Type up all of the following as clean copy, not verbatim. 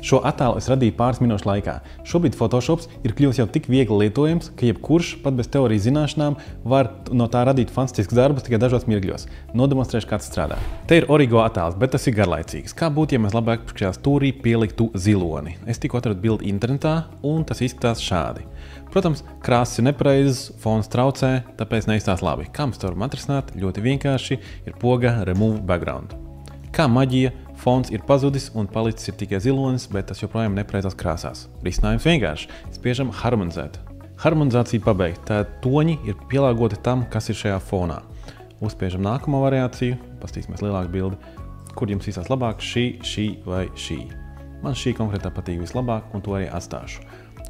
Šo attēlu es radīju pāris minūšu laikā. Šobrīd Photoshops ir kļuvis jau tik viegli lietojams, ka jebkurš, pat bez teorijas zināšanām, var no tā radīt fantastiskus darbus tikai dažos mirkļos. Nodemonstrēšu, kā tas strādā. Te ir origo attēls, bet tas ir garlaicīgs. Kā būtu, ja mēs labāk šajā stūrī pieliktu ziloni? Es tikko atradu bildi internetā, un tas izskatās šādi. Protams, krāsas ir nepareizas, fons traucē, tāpēc neizstās labi. Kā mēs to varam atrisināt? Ļoti vienkārši ir poga Remove Background. Kā maģija, fons ir pazudis un palicis ir tikai zilonis, bet tas joprojām nepareizās krāsās. Risinājums vienkārši. Spiežam harmonizēt. Harmonizācija pabeigta. Tātad toņi ir pielāgoti tam, kas ir šajā fonā. Uzspiežam nākamo variāciju, paskatīsimies lielāku bildi, kur jums izsās labāk šī vai šī. Man šī konkrētā patīk vislabāk un to arī atstāšu.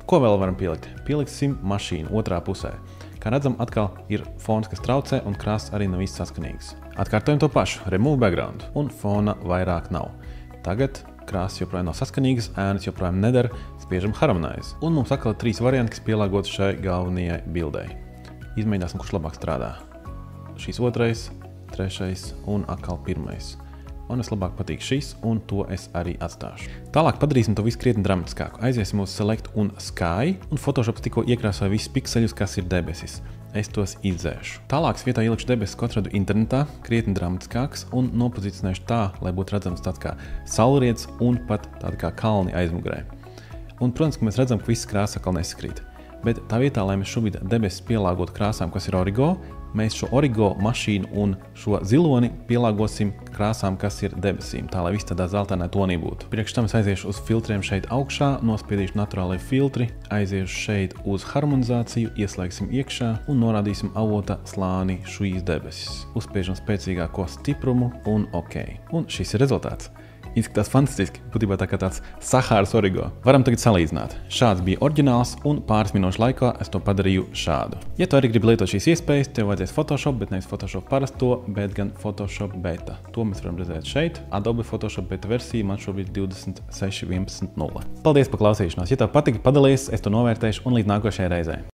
Ko vēl varam pielikt? Pieliksim mašīnu otrā pusē. Kā redzam, atkal ir fons, kas traucē un krāsas arī nav īsti saskanīgas. Atkārtojam to pašu, Remove Background, un fona vairāk nav. Tagad krāsas joprojām nav saskanīgas, ēnas joprojām nedara, spiežam Harmonize. Un mums atkal ir 3 varianti, kas pielāgotas šai galvenajai bildei. Izmēģināsim, kurš labāk strādā. Šīs otrais, trešais un atkal pirmais. Man vislabāk patīk šis, un to es arī atstāšu. Tālāk padarīsim to visu krietni dramatiskāku. Aiziesim uz Select un Sky, un Photoshops tikko iekrāsoja visus pikseļus, kas ir debesis. Es tos izdzēšu. Tālāk vietā ielikšu debesis, ko atradu internetā, krietni dramatiskāks, un nopozicionēšu tā, lai būtu redzams tāds kā saulrietis un pat tādi kā kalni aizmugurē. Un, protams, ka mēs redzam, ka visas krāsas atkal nesakrīt. Bet tā vietā, lai mēs šobrīd debesis pielāgotu krāsām, kas ir origo, mēs šo origo mašīnu un šo ziloni pielāgosim krāsām, kas ir debesīm, tā lai viss tādā zeltainā tonī būtu. Priekš tam es aiziešu uz filtriem šeit augšā, nospiedīšu naturālai filtri, aiziešu šeit uz harmonizāciju, ieslēgsim iekšā un norādīsim avota slāni šīs debesis. Uzspiežam spēcīgāko stiprumu un OK. Un šis ir rezultāts. Izskatās fantastiski, būtībā tā kā tāds Sahāras origo. Varam tagad salīdzināt. Šāds bija oriģināls un pāris minūšu laikā es to padarīju šādu. Ja tu arī gribi lietot šīs iespējas, tev vajadzēs Photoshop, bet nevis Photoshop parasto, bet gan Photoshop beta. To mēs varam redzēt šeit. Adobe Photoshop beta versija man šobrīd 26.11.0. Paldies par klausīšanos. Ja tev patika, padalies, es to novērtēšu un līdz nākošajai reizei.